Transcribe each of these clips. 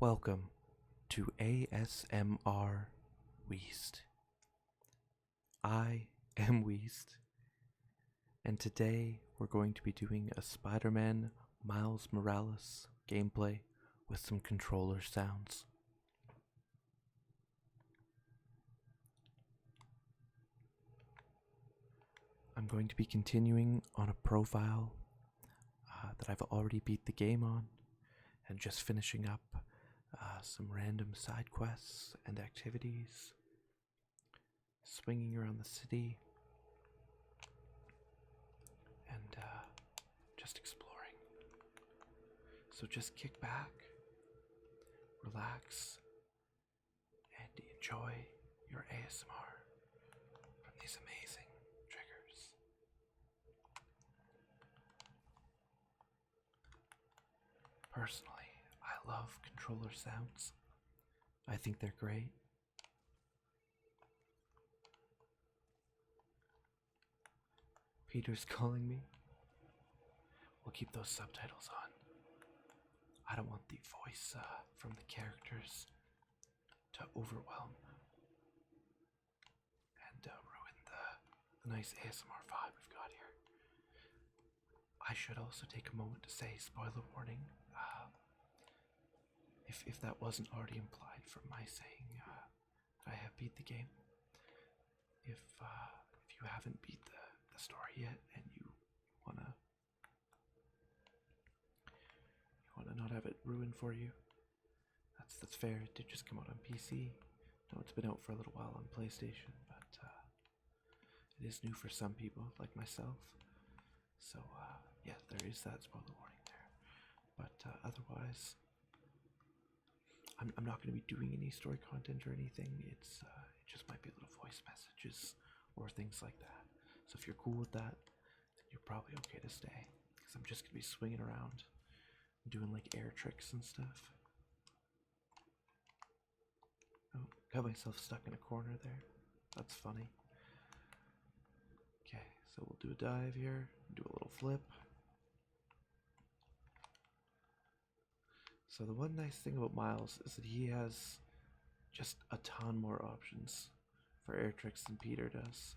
Welcome to ASMRWeast. I am Weast, and today we're going to be doing a Spider-Man Miles Morales gameplay with some controller sounds. I'm going to be continuing on a profile that I've already beat the game on, and just finishing up some random side quests and activities, swinging around the city, and just exploring. So just kick back, relax, and enjoy your ASMR from these amazing triggers. Personally, I love controller sounds. I think they're great. Peter's calling me. We'll keep those subtitles on. I don't want the voice from the characters to overwhelm and ruin the nice ASMR vibe we've got here. I should also take a moment to say spoiler warning. If that wasn't already implied from my saying that I have beat the game. If you haven't beat the story yet and you wanna not have it ruined for you, that's fair. It did just come out on PC. No, it's been out for a little while on PlayStation, but it is new for some people like myself. So yeah, there is that spoiler warning there. But otherwise, I'm not going to be doing any story content or anything. It just might be little voice messages or things like that. So if you're cool with that, then you're probably okay to stay, because I'm just going to be swinging around doing like air tricks and stuff. Oh, got myself stuck in a corner there. That's funny. Okay, so we'll do a dive here, do a little flip. So the one nice thing about Miles is that he has just a ton more options for air tricks than Peter does.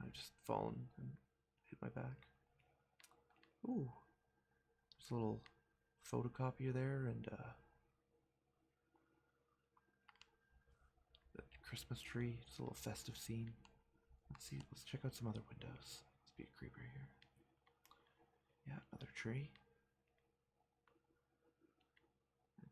I've just fallen and hit my back. Ooh, there's a little photocopier there and the Christmas tree. It's a little festive scene. Let's check out some other windows. Let's be a creeper here. Yeah, another tree.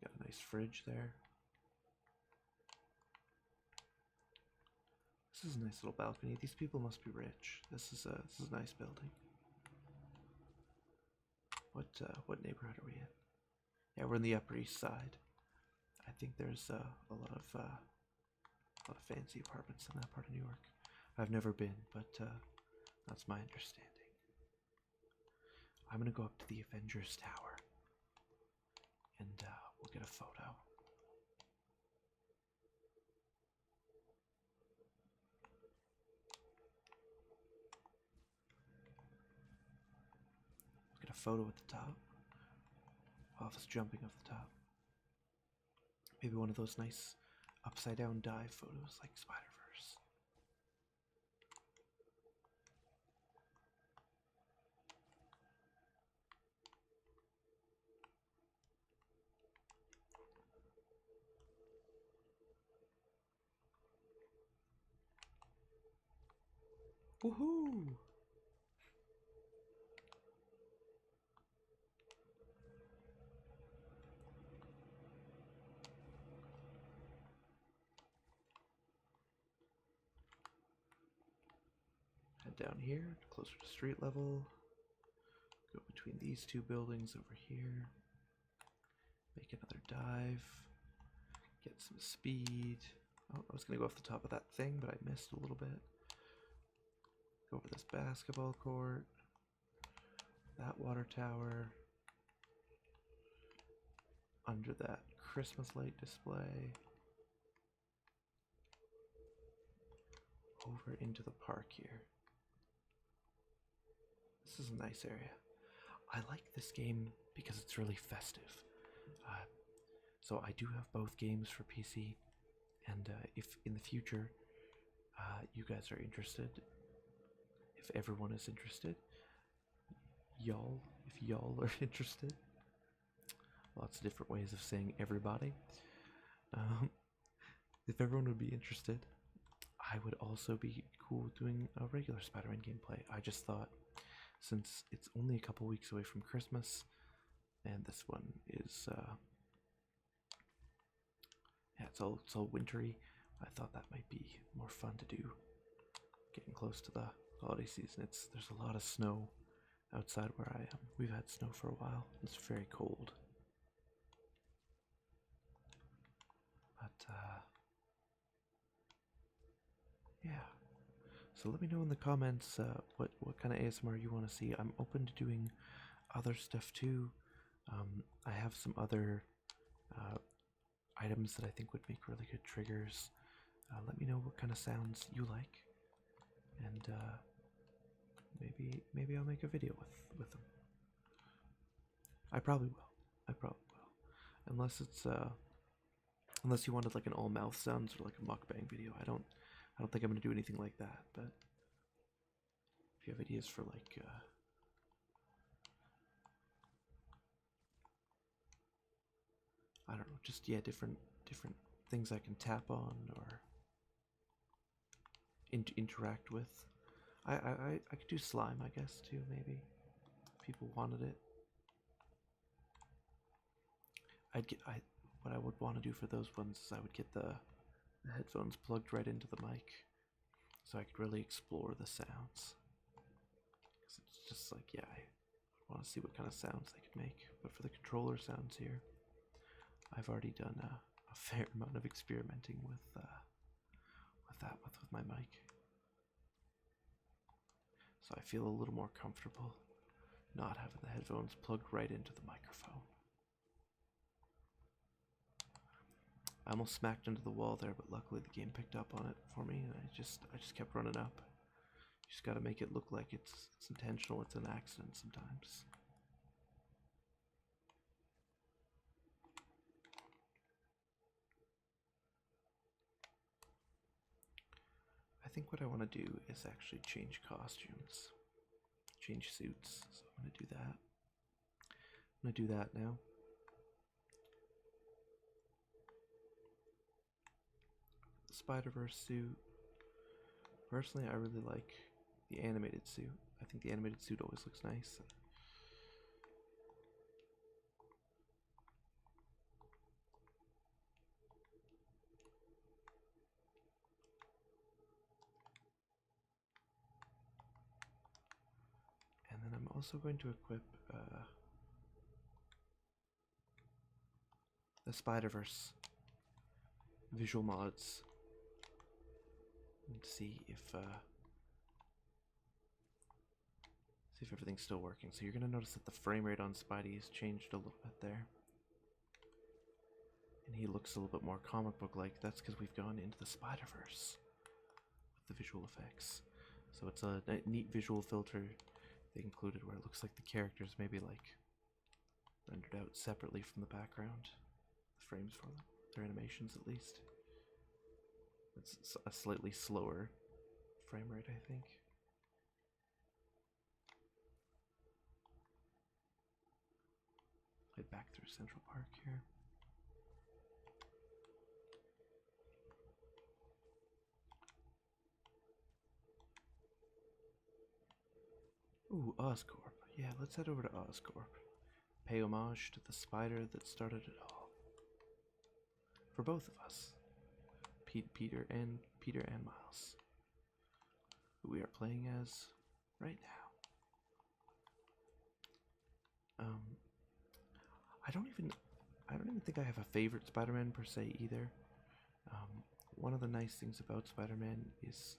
Got a nice fridge there. This is a nice little balcony. These people must be rich. This is a nice building. What neighborhood are we in? Yeah, we're in the Upper East Side. I think there's a lot of fancy apartments in that part of New York. I've never been, but that's my understanding. I'm gonna go up to the Avengers Tower, and we'll get a photo. We'll get a photo at the top. Of us jumping off the top. Maybe one of those nice upside down dive photos like Spider-Verse. Woohoo! Head down here, closer to street level. Go between these two buildings over here. Make another dive. Get some speed. Oh, I was gonna go off the top of that thing, but I missed a little bit. Go over this basketball court, that water tower, under that Christmas light display, over into the park here. This is a nice area. I like this game because it's really festive. So I do have both games for PC, and if in the future you guys are interested, if everyone is interested, if y'all are interested, lots of different ways of saying everybody. Um, if everyone would be interested, I would also be cool doing a regular Spider-Man gameplay. I just thought, since it's only a couple weeks away from Christmas, and this one is, yeah, it's all wintry, I thought that might be more fun to do, getting close to the holiday season. There's a lot of snow outside where I am. We've had snow for a while. It's very cold. But, yeah. So let me know in the comments what kind of ASMR you want to see. I'm open to doing other stuff too. I have some other items that I think would make really good triggers. Let me know what kind of sounds you like, and maybe I'll make a video with them. I probably will. Unless it's unless you wanted like an all mouth sounds or like a mukbang video. I don't think I'm gonna do anything like that. But if you have ideas for like I don't know, just yeah, different things I can tap on or interact with. I could do slime, I guess, too, maybe. If people wanted it. What I would want to do for those ones is I would get the headphones plugged right into the mic, so I could really explore the sounds. 'Cause it's just like, yeah, I want to see what kind of sounds they could make. But for the controller sounds here, I've already done a fair amount of experimenting with my mic. So I feel a little more comfortable not having the headphones plugged right into the microphone. I almost smacked into the wall there, but luckily the game picked up on it for me, and I just kept running up. You just gotta make it look like it's intentional, it's an accident sometimes. I think what I want to do is actually change costumes. Change suits, so I'm going to do that. I'm going to do that now. The Spider-Verse suit. Personally, I really like the animated suit. I think the animated suit always looks nice. And then I'm also going to equip the Spider-Verse visual mods and see if everything's still working. So you're gonna notice that the frame rate on Spidey has changed a little bit there, and he looks a little bit more comic book like. That's because we've gone into the Spider-Verse with the visual effects. So it's a neat visual filter they included where it looks like the characters maybe like rendered out separately from the background, the frames for them, their animations at least. It's a slightly slower frame rate, I think. Head back through Central Park here. Ooh, Oscorp. Yeah, let's head over to Oscorp. Pay homage to the spider that started it all. For both of us. Peter and Miles. Who we are playing as right now. I don't even think I have a favorite Spider-Man per se either. One of the nice things about Spider-Man is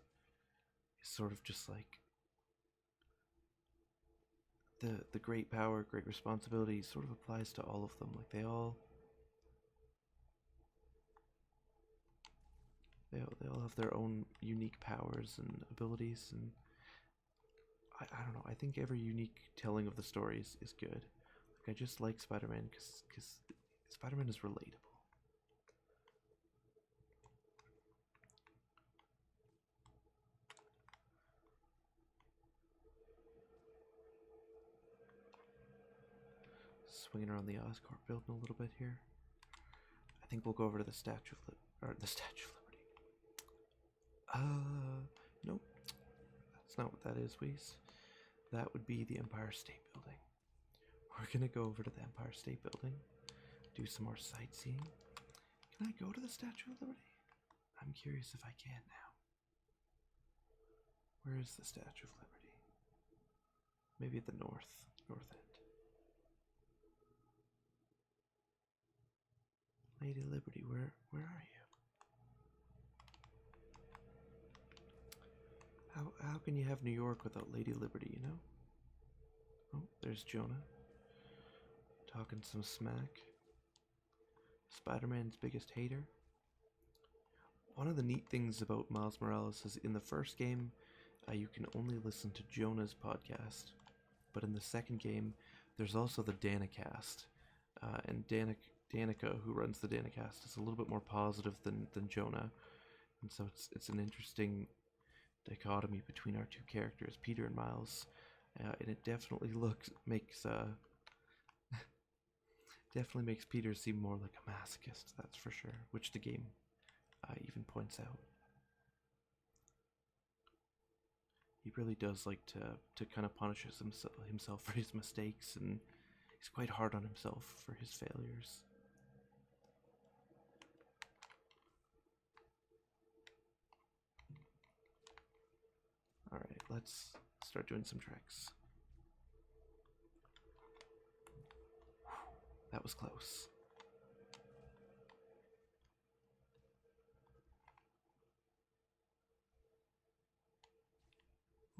sort of just like the great power, great responsibility sort of applies to all of them. Like they all have their own unique powers and abilities, and I don't know. I think every unique telling of the stories is good. Like I just like Spider-Man because Spider-Man is relatable. swinging around the Oscorp building a little bit here. I think we'll go over to the Statue of the Statue of Liberty. Nope. That's not what that is, Weast. That would be the Empire State Building. We're gonna go over to the Empire State Building, do some more sightseeing. Can I go to the Statue of Liberty? I'm curious if I can now. Where is the Statue of Liberty? Maybe at the north end. Lady Liberty, where are you? How can you have New York without Lady Liberty, you know? Oh, there's Jonah. Talking some smack. Spider-Man's biggest hater. One of the neat things about Miles Morales is in the first game, you can only listen to Jonah's podcast. But in the second game, there's also the Danicast. And Danica, who runs the Danicast, is a little bit more positive than Jonah. And so it's an interesting dichotomy between our two characters, Peter and Miles. And it definitely definitely makes Peter seem more like a masochist, that's for sure, which the game even points out. He really does like to kind of punish himself for his mistakes, and he's quite hard on himself for his failures. Alright, let's start doing some tricks. That was close.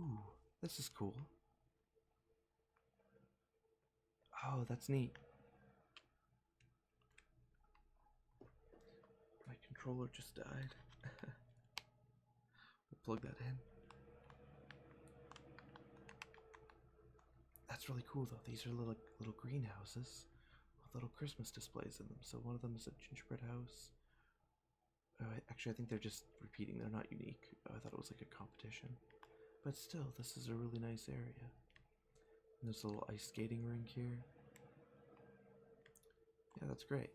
Ooh, this is cool. Oh, that's neat. My controller just died. We'll plug that in. That's really cool though. These are little greenhouses with little Christmas displays in them. So one of them is a gingerbread house. Actually, I think they're just repeating. They're not unique. I thought it was like a competition. But still, this is a really nice area. And there's a little ice skating rink here. Yeah, that's great.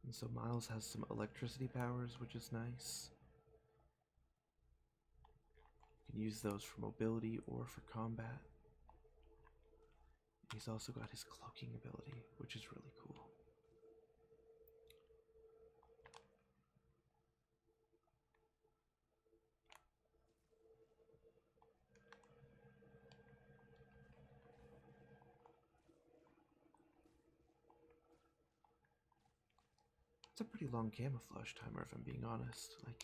And so Miles has some electricity powers, which is nice. You can use those for mobility or for combat. He's also got his cloaking ability, which is really cool. It's a pretty long camouflage timer, if I'm being honest. Like,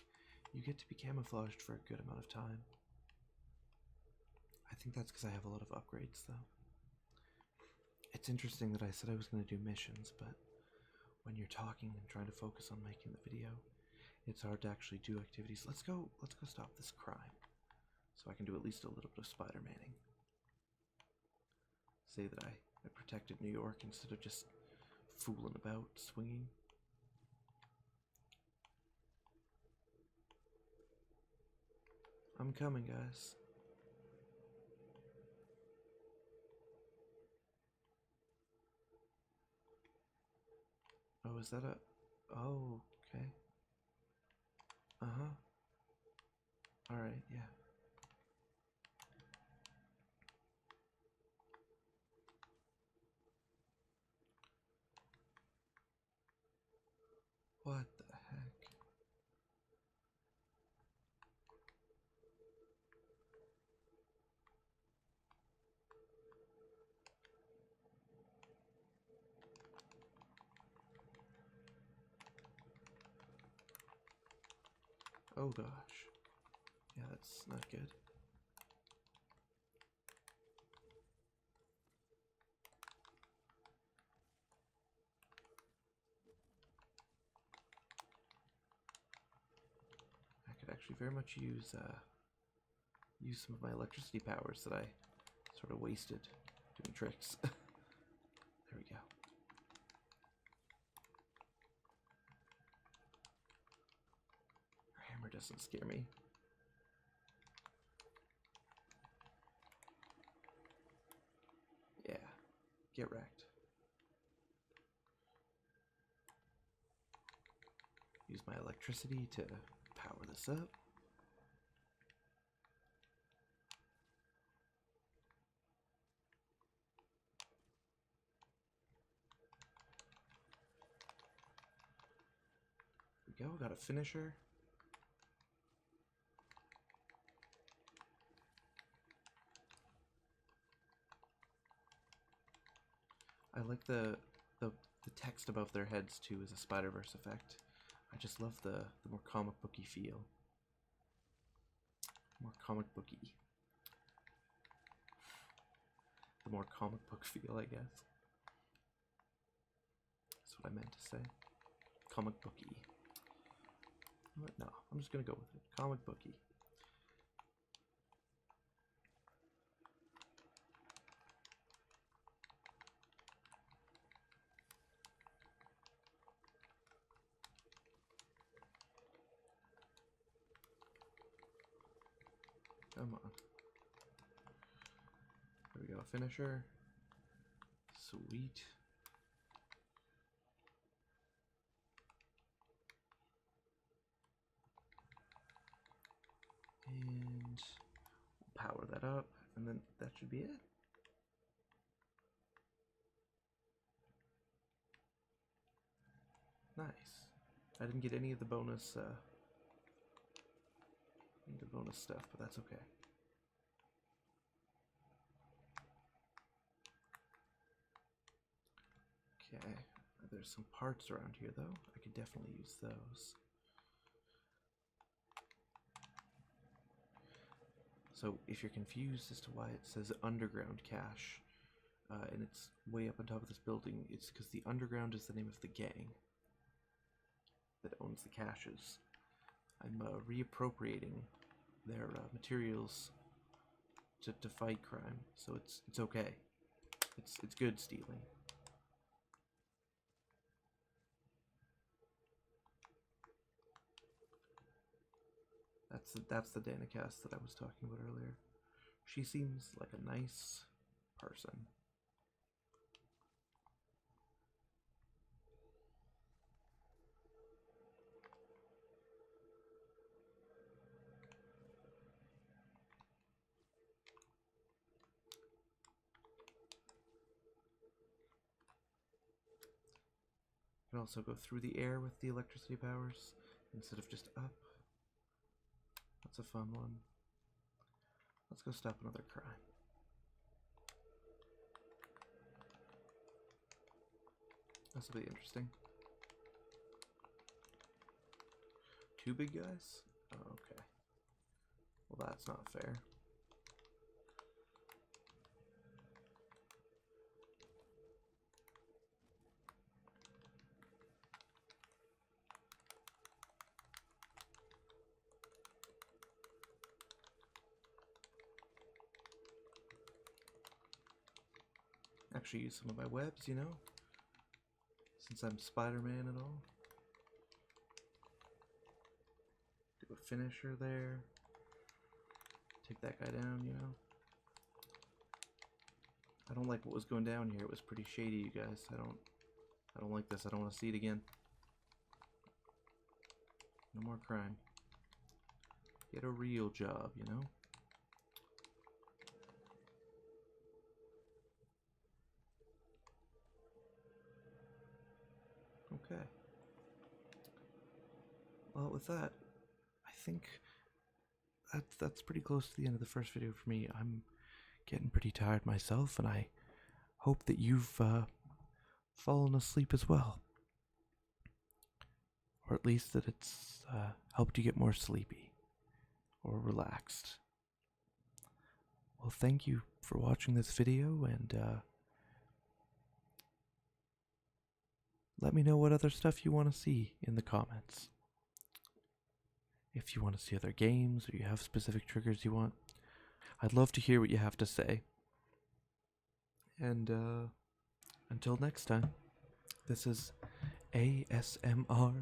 you get to be camouflaged for a good amount of time. I think that's because I have a lot of upgrades, though. It's interesting that I said I was going to do missions, but when you're talking and trying to focus on making the video, it's hard to actually do activities. Let's go stop this crime, so I can do at least a little bit of Spider-Maning. Say that I protected New York instead of just fooling about, swinging. I'm coming, guys. Oh, is that a... Oh, okay. Uh-huh. Alright, yeah. What the heck? Oh gosh. Yeah, that's not good. I could actually very much use some of my electricity powers that I sort of wasted doing tricks. There we go. Your hammer doesn't scare me. Get wrecked. Use my electricity to power this up. There we go, got a finisher. I like the text above their heads too as a Spider-Verse effect. I just love the more comic booky feel. More comic booky. The more comic book feel, I guess. That's what I meant to say. Comic booky. No, I'm just gonna go with it. Comic booky. Come on. There we go, finisher. Sweet. And we'll power that up, and then that should be it. Nice. I didn't get any of the bonus stuff, but that's okay. Okay, there's some parts around here though. I could definitely use those. So if you're confused as to why it says underground cache, and it's way up on top of this building, it's because the underground is the name of the gang that owns the caches. I'm reappropriating their materials to fight crime, so it's okay. It's good stealing. That's the Danicast that I was talking about earlier. She seems like a nice person. You can also go through the air with the electricity powers instead of just up. That's a fun one. Let's go stop another crime. This will be interesting. 2 big guys? Oh, okay. Well, that's not fair. Actually use some of my webs, you know, since I'm Spider-Man and all. Do a finisher there. Take that guy down, you know. I don't like what was going down here. It was pretty shady, you guys. I don't like this. I don't want to see it again. No more crime. Get a real job, you know. Okay. Well, with that, I think that's pretty close to the end of the first video for me. I'm getting pretty tired myself, and I hope that you've fallen asleep as well. Or at least that it's helped you get more sleepy or relaxed. Well, thank you for watching this video, and let me know what other stuff you want to see in the comments. If you want to see other games, or you have specific triggers you want, I'd love to hear what you have to say. And until next time, this is ASMRWeast.